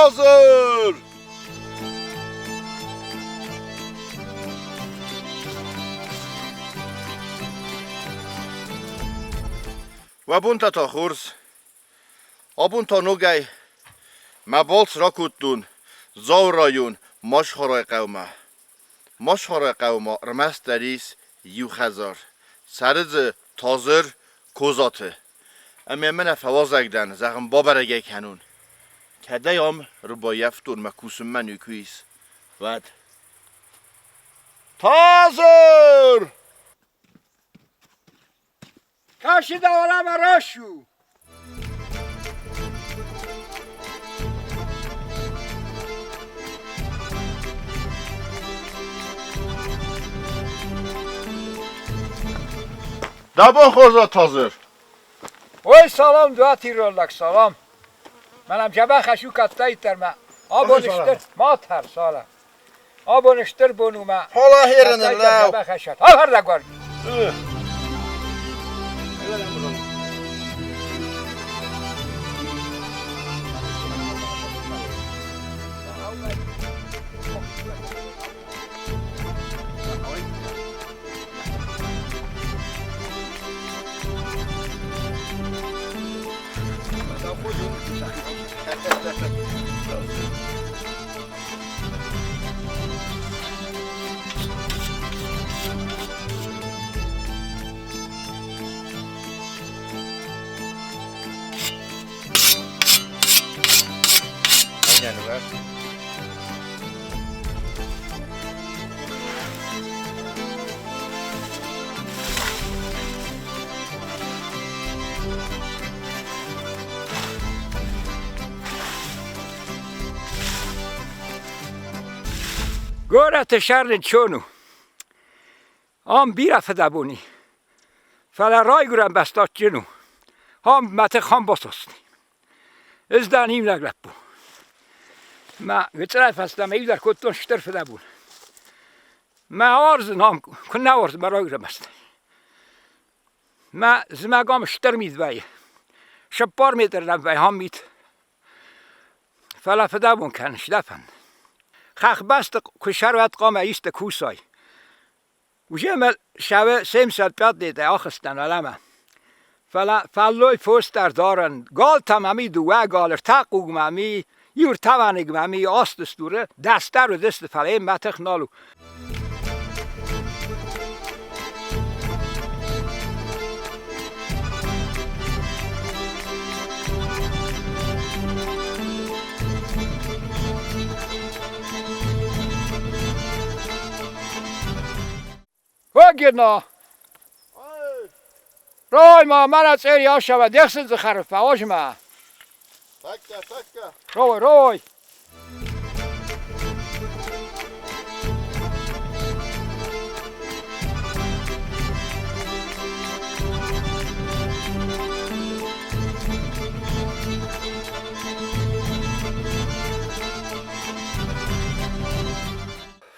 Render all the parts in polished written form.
تازر و بونتا تا خورز آبونتا نوگای مبالس را کتون زاور رایون ماش خورای قوما رمست دریس یو خزار سرز تازر کوزاته اما من فواز اگدن زغم بابرگه کنون کده هم رو با یفتون مکوسم منو کویس ود تازر کاشی دولم راشو دبان خورزا تازر وای سلام دعا تیرولک سلام منم جبه خشو کتایی ترمه آبونشتر ما تر سالم آبونشتر بونومه حالا هیرن اللو جبه خشت ها هر دگوار گورت شرن چونو هم بیرفت دبونی فلا رای گورم بستات جنو هم مت خام باسستی از دانیم نگرد بو ما گترف هستم ایدر کتون شتر فدبون ما آرز نام کن نوارز برای گورم است ما زمگام شتر مید بای شپار میترم بای هم مید فلا فدبون کنش دفن خخ بست کشروت قام ایست کوسای و جمل شوه 300 دیده آخستن علمه فلوی پوستر دارن گال تمامی دوه گالر تاقوگ مامی یور توانگ مامی آستستوره دستر و دست فلای متخ نالو وگرنا رای ما من از ایری ها شود دخصد زخرف فواج ما سکه روی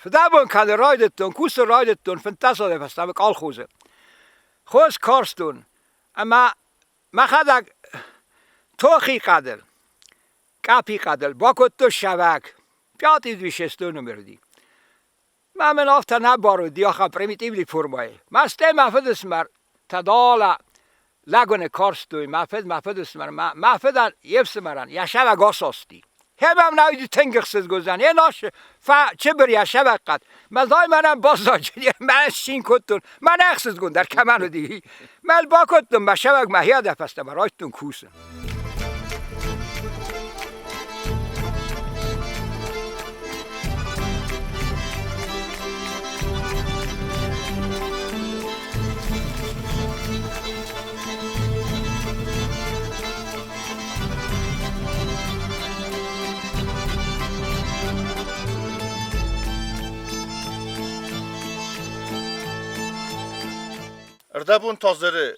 فدابون کده رایدتون کوس رایدتون فنتصادف هستم کال خوزه خوز کارستون اما ما خدک توخی قدر کپی قدر با تو شبک پیاتی دویشستون مردی ما من آفتا نبارو دیاخم پریمیتیولی فرمایه مسته مفد اسمر تدالا لگون کارستوی مفد اسمر مفدن یفسمرن یشبک آساستی هم نویدی تنگخسز گذن یه ناش چه بر یشبک قد مزای منم بازاجی من شین کتون من اخسز گون در کمانو دی مل با کتون با شبک محیا دفسته برایتون کوسن اردبون تازره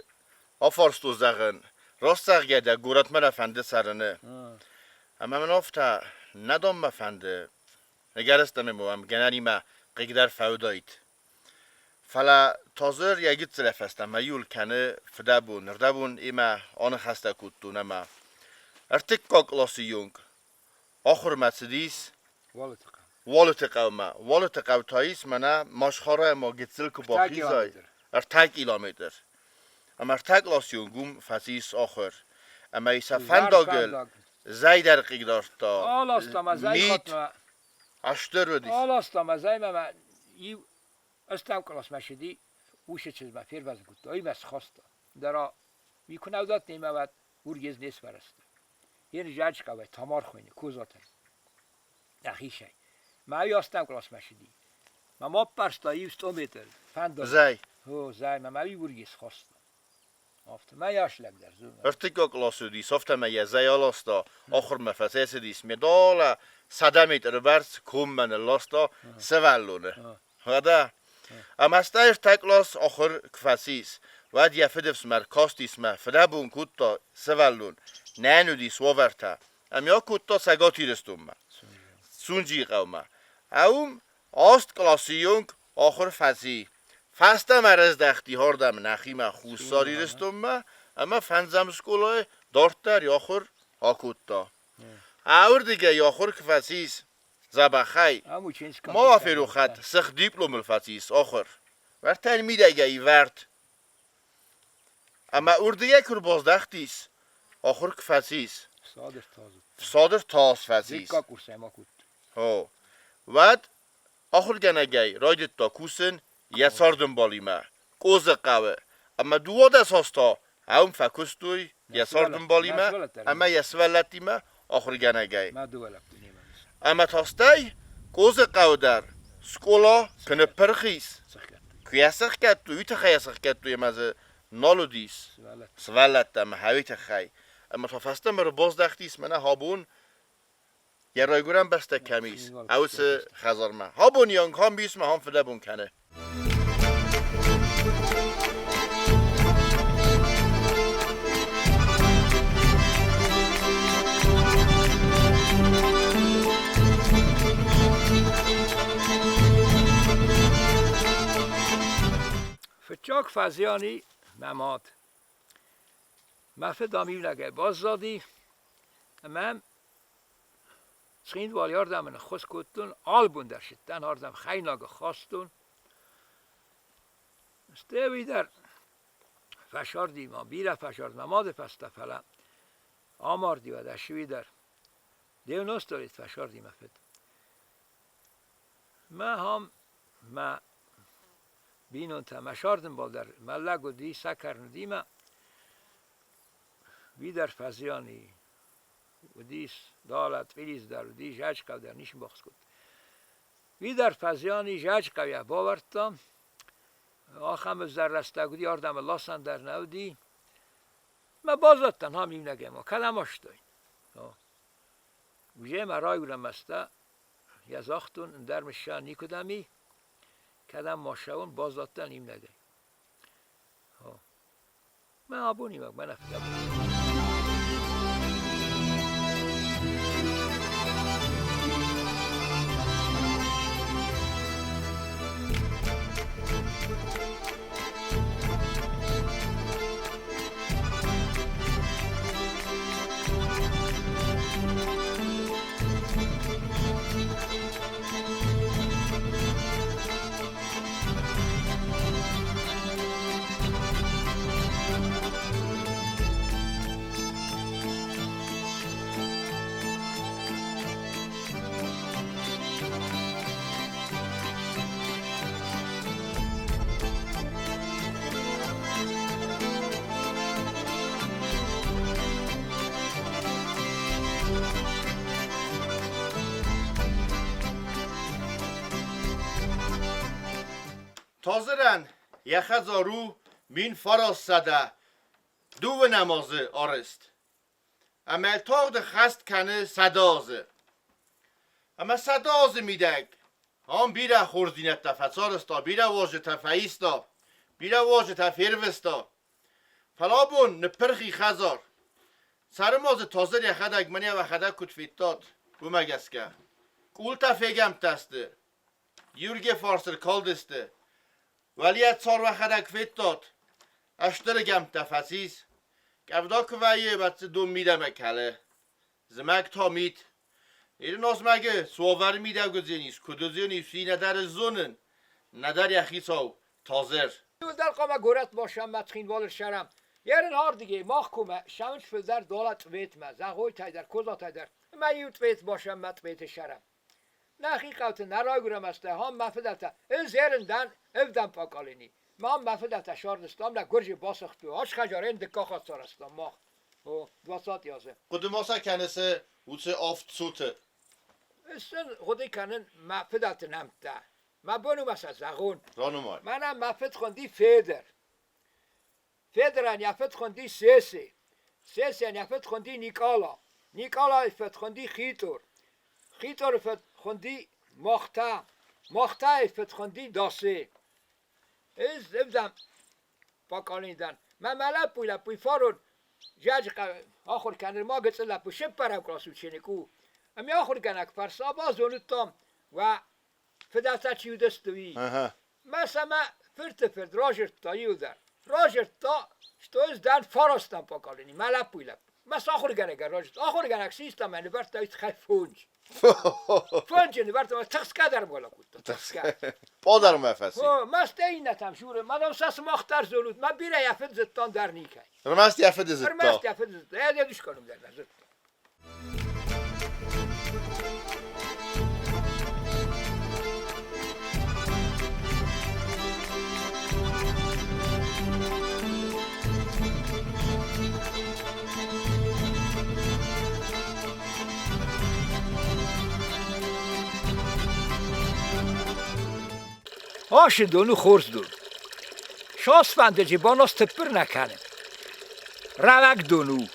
آفارستو زغن راست گده گورت من افنده سرنه اما من افتا ندام مفنده نگرستم موام گنری ما قیدر فودایت فلا تازر یگیت سرفستم میول کنه فدبون اردبون ایما آن خسته کتون اما ارتک کاکلاسی یونگ آخر مسدیس والتقى والت قومه والت قوتاییس منه ماشخاره ما گتزل که باقی زای ارتاق ایلامدر اما ارتاق لاسیون گوم فسیس آخر اما ایسا فنداگل زای در قیدارتا آلاستم از زای خاطمه اشتر ودیس آلاستم از زای ما یو استم کلاس مشدی وش چیز ما فیر وز گفت ای بس خواسته درا میکنه داد نیمه بعد ورگز نیست برست یه جاج قوی تمار خوینه کوزاتر نخیشه ما یاستم کلاس مشدی ما پرستا یوست اومتر فند زای هو زای ما ورگز خواسته افت ما یاش لگ در زو ارتقا کلاسو دیس افت ما یه زای آلاستا آخر مفسس دیس مدال صدمت ربرس کم من لاستا سوالونه هذا اما استایر تکلاس آخر کفاسیس واد یفدفس مرکاستیس ما فدابون کوتا سوالون نانو دیس وورتا امیا کوتا سگاتی رستم ما سونجی قوما اوم آست کلاسیونگ آخر فسی فسته مرز دختی هردم نخیم خوصاری رستم ما اما فنزم سکولای دارتر یاخر آکوتا اور دیگه یاخر کفاسیس زبخی ما وفیرو خد سخ دیپلوم الفتیس آخر ورتن میده ای ورد اما ارده یک رو بازدختیس آخر کفاسیس صادر تاس فسیس ها ود آخر گنگی رایدت تا کوسن یه ساردن بالیمه کوز قوه اما دو دست هستا هم فکستوی یه ساردن بالیمه اما یه سولتیمه آخر گنگی اما تاستی کوز قوه در سکولا کنه پرخیس کیاسخ کت توی تخیاسخ کت توی مزه نالو دیس سولت دم هوی تخی اما تا فسته مرو بازدختیس منه هابون یه رایگورم بسته کمیس اوس خزارمه هابون یانگ هم بیس ما هم فده بون کنه فتچاک فزیانی مماد مفت دامی نگه باز زادی امام سخیند والی هردم من خوش کتون آل بوندر شدن هردم خیلی نگه خواستون استوی در فشار دیما بیره فشار مماد پسته فلا آمار دیو دشوی در دیو نست دارید فشار دیما فد ما بینون تا مشاردن بال در ملگ و دی سکرن دیما وی در فزیانی و دیس دالت ویلیز در و دی جاج قو در نیشن باخت کد وی در فزیانی جاج قویه باورتم آخم از در رستگودی آردم لاسن در نودی ما بازد تنها میم نگه ما کلم اشتای ویجه ما رای گرم استه یزاختون در مشان نیکدمی کدم ماشاون بازد تن ایم نگه من آبونیم من افته تازرن یخ زارو مین فراز سده دو نمازه آرست اما التاق ده خست کنه صدازه اما صدازه میدگ هم بیره خورزینت تفسارستا بیره واجه تفعیستا بیره واجه تفیروستا فلابون نپرخی خزار سرماز تازر یخدگ منی و خدگ کتفیت داد بومگس که کول تفیگم تسته یورگه فارسر کالدسته ولی اتسار و خدک فیت داد اشتر گم تفسیس گفدا که ویه بچه دو میده مکله زمک تا میت این نازمگه سوار میده گزینیست کدوزیونی سی ندر زونن ندر یخی ساو تازر در قامه گورت باشم متخین والر شرم یرن هار دیگه ماخ کومه شمش فزر دولت ویت ما زغوی تایدر کوزا تایدر ما یوت ویت باشم مت ویت شرم نخی قوت نرای گرم است هم مفدت از یرن دن افدن پاکالینی ما هم مفدت شاردستام لگرج باسختو هاش خجارین دکا خواست سارستام ماخ او 211 قدماسا کنسه وچه آفت سوته استن خودی کنن مفدت نمته ما بونو مثلا زغون رانمای منم مفد خوندی فیدر فیدران یفت خوندی سیسی سیسیان یفت خوندی نیکالا یفت خوندی خیتور یفت خوندی مختا یفت خوندی داسه از افدم پاکالیندن من ملپوی لپوی فارون جاج آخر کنر ما گتس لپو شب پرم کراسو چینکو امی آخر کنک فرسا باز اونتام و فداستا چیو دستوی مثلا فرد راجر تا یودر راجر تا شتوز دن فارستم پاکالینی ملپوی لپ مثلا آخر کنک راجر آخر کنک سیستم من برت دایت خیلی فونج نبرت ما تخس کدر بالا بود تخس کدر پادر مفسی مست این نتام شوره من ساس مختار زولود ما بیره یفت زتان در نیکای رمست یفت زتا رمست یفت زتا یا دوش کنم در نزد آش دونو خورز دون شاس فنده جباناس تپر نکنه روک دونو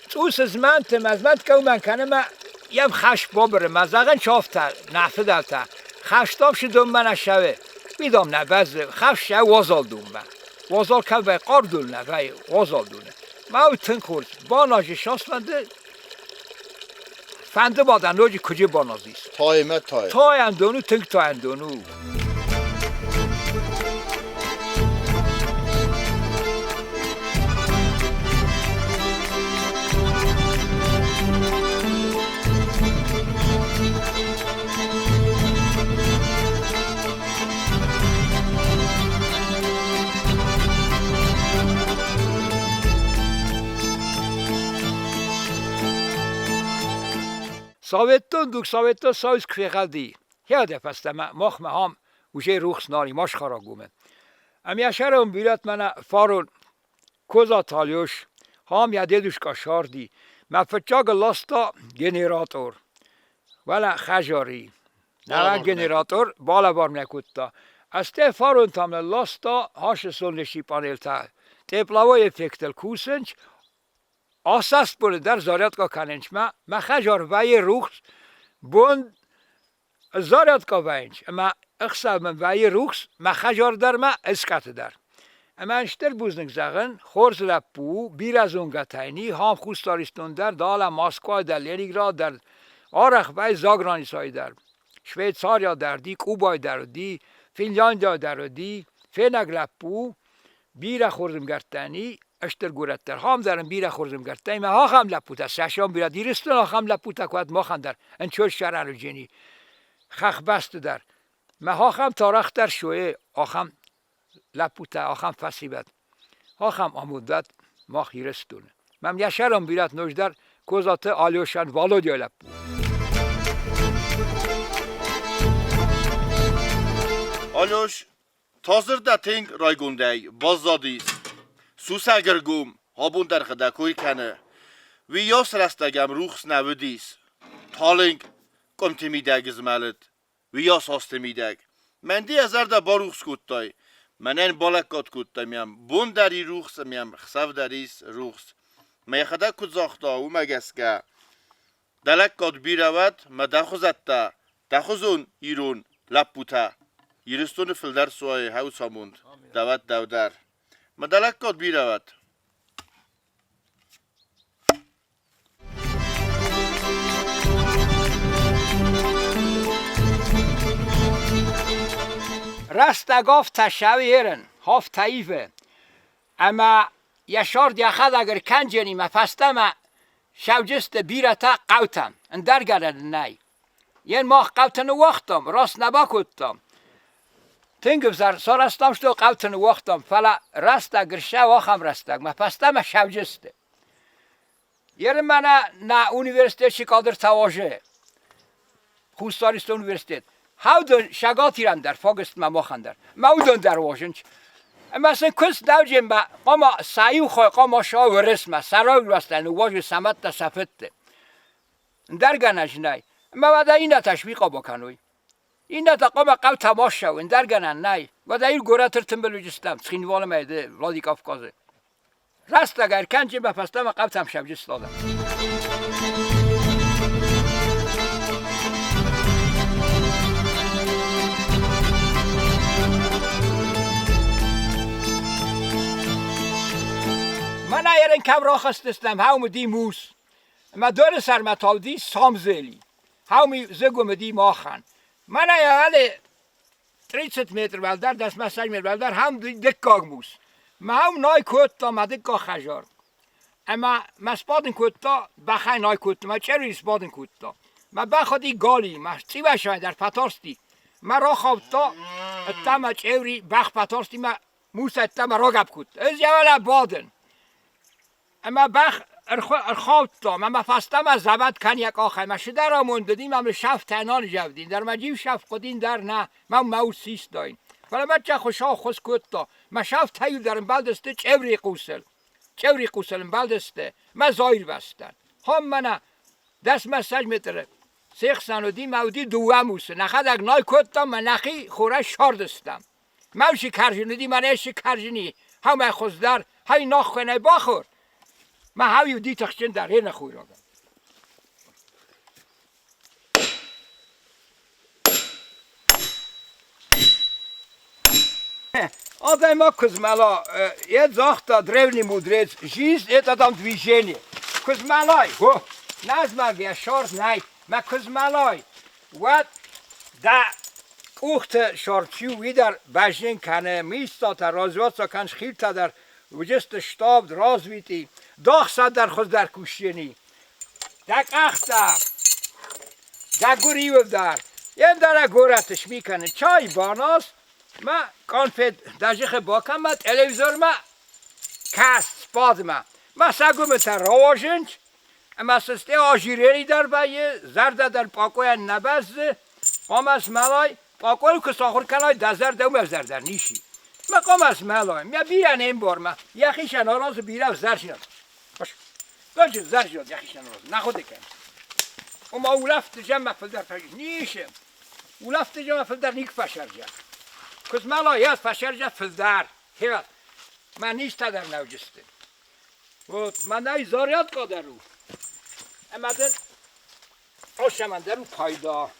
توس از من که من کنه ما یم خش بابره مزاقن چافته نفه دلته خشتام شدون من اشوه بیدام نبزه خش شو وازال دون من وازال که به قار دون نوه وازال دونه ما او تن خورز باناج شاس فنده بادن روی کجی بانازیست تایمه تای تای اندونو تنگ تای اندونو ساویتون دوک ساویتون سایز کفیقلدی یاده پسته مخ هم وجه روخس ناری ماش خارا گومن امی اشارم بیلت من فارون کوزا تالیوش هم یاده دوش کاشاردی مفتجاگ لاستا گنراتور ولا خجاری نه گنراتور بالا بار نکوتا استه فارون تامل لاستا هاش سولنشی پانل تا تپلاوی فکتل کوسنچ آساس بوده در زاریات کا کننچ ما خجار وی روخ بوند زاریات کا وینچ اما اخسا من وی روخ ما خجار در ما اسکات در اما انشتر بوزنگ زغن خورز لپو بیر از اون گتاینی هم خوستاریستون در دالا ماسکو در لینینگراد در آرخ وی زاگرانی سای در شویتساریا در دی کوبای در دی فنلاندیا در دی فنگ لپو بیر خورزم گرتنی اشتر گورتر هم درم بیره خورزم گرتنی ما ها هم لپوتا سشام بیره دیرستون ها هم لپوتا کواد ما خم در انچور شرر جنی خخ بست در ما ها هم تارخ در شوه آخم لپوتا آخم فسیبت ها هم آمودت ما خیرستونه من یشرم بیرت نوش در کوزات آلیوشن والو دیا لپو آلیوش تازر دا تنگ رای گونده بازدادیست سوسگرگوم هابون در خداکوی کنه وی یاس رستگم روخس نودیس تالنگ کمتی میدگ زمالت وی یاس هاست میدگ من دی ازر دا با روخس کتای من این بالکات کتای میم بون داری روخس میم خسف داریس روخس می خدا کت زاختا و مگسکه دلکات بیرود ما دخوزت دخوزون ایرون لپوتا یرستون فلدر سوای هاوس هموند دوت دودر مدلکات بیرود رستگاف تشویرن هاف تایفه اما یشارد یخد اگر کنجنی مفستم شوجست بیرتا قوتم اندر گرد نی یه ماه قوتن وقتم راست نبا کتم تنگم زر سارستم شدو قوتن وقتم فلا رستگ گرشه واخم رستگ ما پستم شوجسته یه من نه اونیورسیته شکادر تواجه خوستاریست اونیورسیته هاودن شگاتی رم در فاگست ما ماخندر مودن در واجنچ مثلا کس دوجیم با قاما سایو خواه قاما شا و رسمه سرای وستن و واجه سمت تا سفته در گنج نی ما ودا این تشویقا بکنوی این تا قاما قو تماش شو در گنن نی ودا این گوره ترتم بلوجستم سخینوال میده ولادی کافکازه راست اگر کنجیم با پستم قو تم شوجست دادم من ایران کم را خستستم هاوم دی موس ما دور سر متال دی سامزلی هاومی زگوم دی ماخن من ایران 30 متر ولدر دست مساج متر ولدر هم دی دکاگ موس ما هم نای کوتا ما دکا خجار اما ما سپادن کوتا بخای نای کوتا ما چه روی سپادن کوتا ما بخوادی گالی ما چی باشای در پتارستی ما را خوابتا اتما چوری بخ پتارستی ما موس اتما را گب کوت از یوالا بادن اما بخ ارخوابتا ما فستم از زبط کن یک آخر ما شده را مونددیم هم شف تنان جودین در مجیب شف قدین در نه ما موت سیست داین ولی ما چه خوشا خوش کتا ما شف تایو درم بلدسته چوری قوسل بلدسته ما زایر بستن هم منه دست مساج متره سیخ سنودی مودی دوه موسه نخد اگ نای کتا من نخی خوره شاردستم موشی کرجنودی من ایشی کرجنی همه خوزدر های ناخونه باخور ما هاوی دی تخشن در هی نخوی را گم آدم ما کزمالا یه زاختا درونی مودرز جیز ایت آدم دویجینی کزمالای نزمال بیا شارد نای ما کزمالای و دا اوخت شارچیو وی در بجین کنه میستا تا رازوات سا کنش خیل تا در وجست شتاب راز ویتی داغ صد در خود در کوشینی دک اختا دک گوریو در یه داره گورتش میکنه چای باناست ما کانفید دجیخ باکم ما تلویزور ما کست سپاد ما سگو تا رواجنج اما سسته آجیرینی در بایه زرده در پاکوی نبزده قام از ملای پاکوی که ساخور کنای دزر دوم از در نیشی ما قام از ملای ما بیرن این بار ما یخیشن آراز بیره زر شناد باش باشه زر شناد یخیشن آراز نخوده کن و ما اولفت جمع فلدر پشش نیشم اولفت جمع فلدر نیک فشر جمع کس ملای از فشر جمع فلدر هیوت من نیست در نوجسته و من نوی زاریات قادر رو اما در آشمنده رو پایدا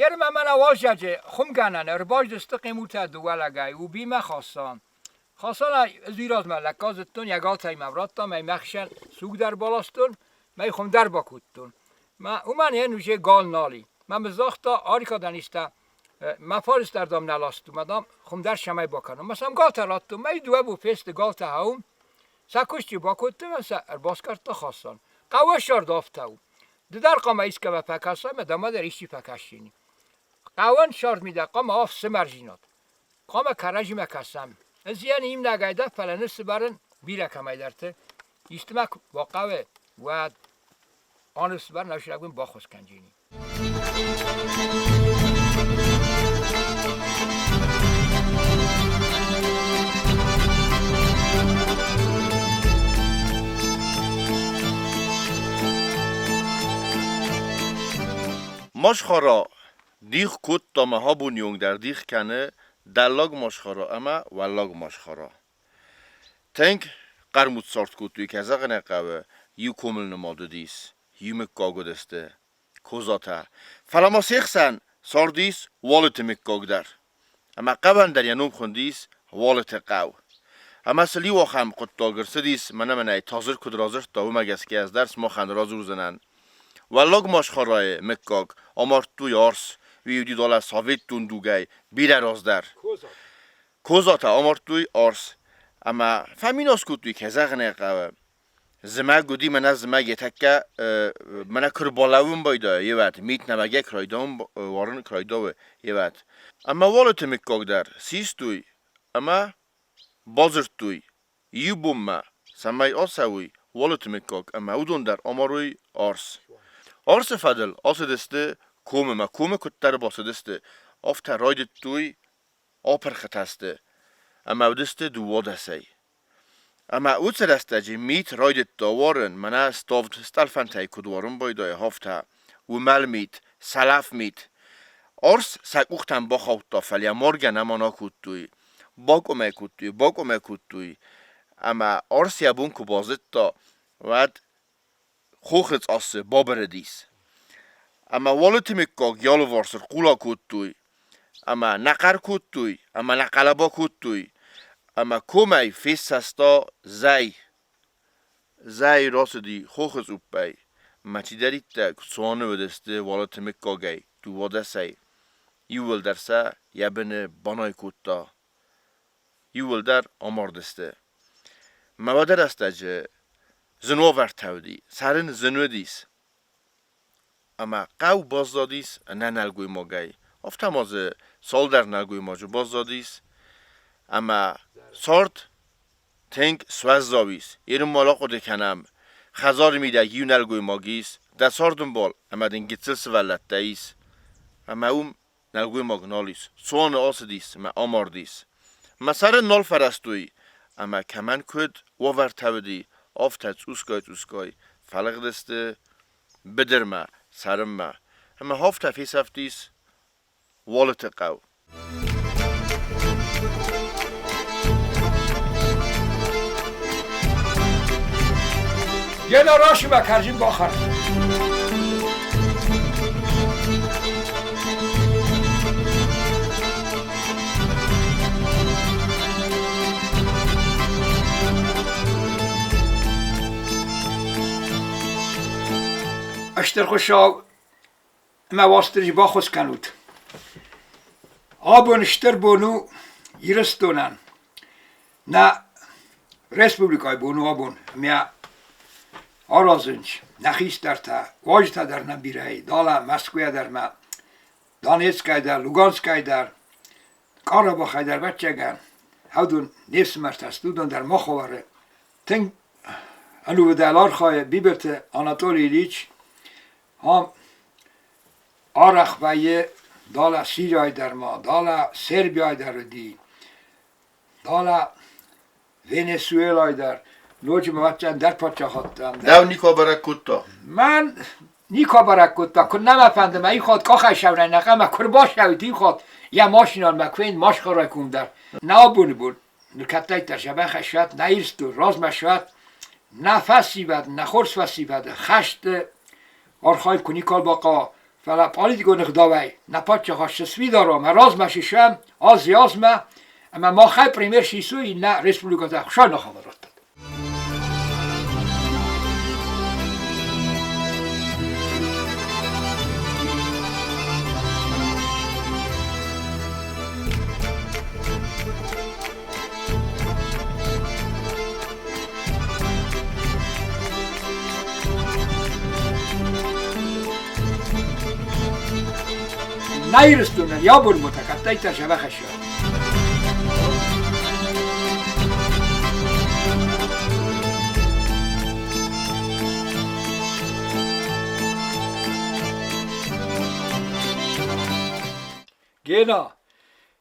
یه من واجد خم گنن ارباج دست قیمت دوالگای و بیم خواستان زیراز ملکازتون یگال مورد می مخشن سوگ در بالاستون می خم در باکوتون ما اومن یه نوشه گال نالی من بزاختا آریکا دانسته مفارس در دام نلاستو مدام خم در شمای باکنم مثلا گال تراتو می دوه بو فست گال تهاوم سکوشتی باکوتون مثلا ارباز کرد تا خواستان قوه شارد آفتاو در قام ایسکه و پکاسا مدام در ایشی پکاشینی قوان شارد میده قام آف سمرجینات قام کراجی مکسم از یعنی این نگایده فلانه سبارن بیره کمی درته ایستمک با قوه و آن سبار نوشرگون با خوز کنجینی مشخورا دیخ کود تا مها بونیونگ در دیخ کنه دلاگ مشخورا اما ولاگ مشخورا Tänk qarmut sort kutuy kazaqne qawe yu komul namadı dis. Yumek gogudeste. Kozata. Falama seksen sordis waletimek gogdar. Ama qaban der yanum khundis walete qaw. Ama sli وخم قطاگر سدیس منای تازر کد رازر تا و مگس که از درس ما خند رازور زنن ولاگ ماش خرای مکاگ آمار تو یارس ویودی دالا ساویت تون دوگای بیره راز در کوزاتا آمار توی آرس اما فهمیناس کد توی کزاق نقاوه زما گودی من از زما یتکه من کربالاوم بایده یه وقت میت نمگه کرایدام وارن کرایداوه یه وقت اما والت مکاگ در سیست توی اما بازر توی یو بوم سمای آسوی والت مکاگ اما اودون در آماروی آرس فدل آسدسته کومه کتر باسدسته آفتا راید توی آپر خطسته اما اودسته دوواده سی اما اود سرسته جی میت راید داوارن منه استافد استلفن تای کدوارن بایدای هافتا و مل میت سلف میت آرس سکوختن با خواه فلی مارگن امانا کود توی باکومه کود توی اما آرس یبون که بازد تا ود خوخت آسه بابر دیس اما والتی مکاگ یالو وارسر قولا کود توی اما نقر کود توی اما نقلبا کود توی اما کومه فیس سستا زی راست دی خوخت اوپی مچی دارید تا سوانه ودسته والتی مکاگی تو واده سی یول درسه یبن بانای کود تا یول در آماردسته موادر است جه زنو ورتاودی سرن زنو دیس اما قو بازدادیس نه نلگوی ماگی افتمازه سال در نلگوی ماجو بازدادیس اما سارت تنگ سوز زاویس ایرم مالا قده کنم خزار میده یو نلگوی ماگیس در ساردن بال اما دنگیتسل سولت داییس اما اون نلگوی ماگنالیس سوان آسدیس اما آماردیس اما سر نال فرستوی اما کمن کد و ورتاودی آفتت اوسکای فلق دسته بدرمه سرمه اما هافت فیس هفتیس والت قو یه راشی با کرجیم باخر اشتر خوشاو اما واسترج با خوز کنود آبون اشتر بونو یرستونن نه رسپوبلیکای بونو آبون میا آرازنج نخیست در تا واجتا در نبیره دالا مسکویا در ما دانیتسکای در لوگانسکای در کاراباخای در بچگن هودون نیفس مرتستودون در مخواره تنگ انو دلار خواه بیبرت آناتولی ایلیچ هم آرخ بایه دالا سیریای در ما دالا سربیای در دی دالا ونزوئلای در نوچه موچن در پاچه خواهدم دو نیکا برکوتا من نیکا برکوتا کن نمفنده من این خواد که شونه نقه من کن باش نوید این خواد یه ماشینان مکوین ماش خورای کن در نه بون نکتای در شبه خشوت نه ایرستو راز مشوت نه فسی بد نه خورس فسی بد خشت آرخای کنی کال باقا فلا پالی دیگو نخداوی نه پاچه خواه سوی دارم راز مشیشم آز یازمه اما ما خیلی پریمیر شیسوی نه رسپولیکا در خوشای نخواه رد نیرستونن یا بون متقطعی تا شبه خشیار گینا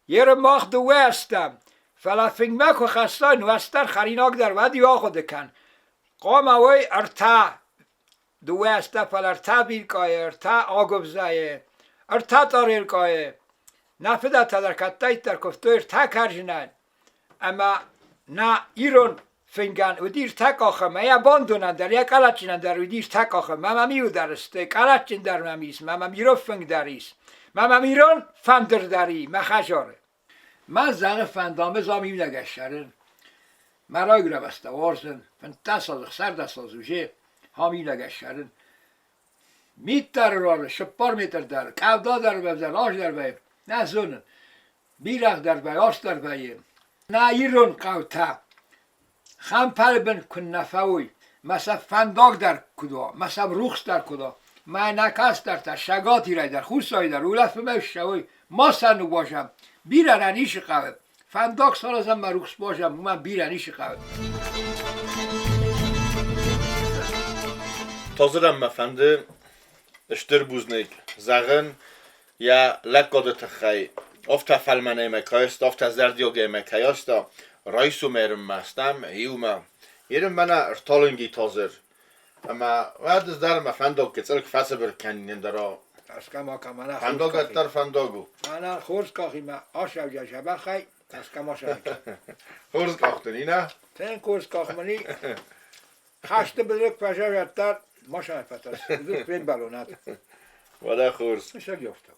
یه رو ماخ دوه هستم فلا فنگ مکو خستان وستر خریناک در ودی آخو دکن قام اوی ارتا دوه هسته فلا ارتا بیرکای ارتا آگو بزایه ارتا تاریر کای نفده تا در کتای در کفتو ارتا کرجنن اما نه ایرون فنگان و دیر تک آخه ما یا باندونن در یک کلچینن در و دیر تک آخه ما میو درسته کلچین در ممیس ما میرو فنگ دریس ما میرون فندر دری ما خجاره من زن فندامه زامی نگشترن مرای گره بسته وارزن فنتاسال سرداسال زوجه هامی نگشترن میتر راره شپار میتر در کعبدا در بزن آش در باید نه زنن بیرق در باید آش در باید نه ایرون قوتا خم پل بن کن نفوی مثلا فنداق در کدا مثلا روخس در کدا من نکس در تا شگاتی رای در خوصایی در اولف بمشتوی ما سنو باشم بیرنیش قوی فنداق سال ازم من روخس باشم من بیرنیش قوی Tazıram efendi, iştir buznik, zağın ya lekkadı tıxay, ofta felmene mekayst, ofta zerdiyoge mekayst da raysu merim mestem, hiyuma. Yerim bana irtalıngi tazır. Ama vadiz derim efendi o kitselk fesibir kendin dara. اسکما کمانا Fendog ettar fendogu. انا خورس کاخی ما آشاو جا شبه خی اسکما شبه Hırız kalktın yine. تن کورس کاخ منی خشته بدرک پشا جتر ماشا فتاس بدرک بین بالونات Vada hırız. میشه گفتم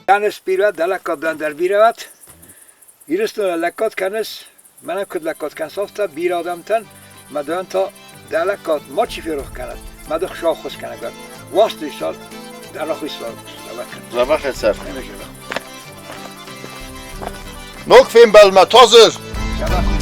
کنس بیرود دلکات در بیرود ایرستون لکات کنس منم کد لکات کنس افتا بیرادم تن مدان تا دلکات ما چی فروخ کند مدخ شاه خوش کنه گرد واسطه سال در آخوی سال Zabah etser. نمیشه Nok film belme tazır. شبه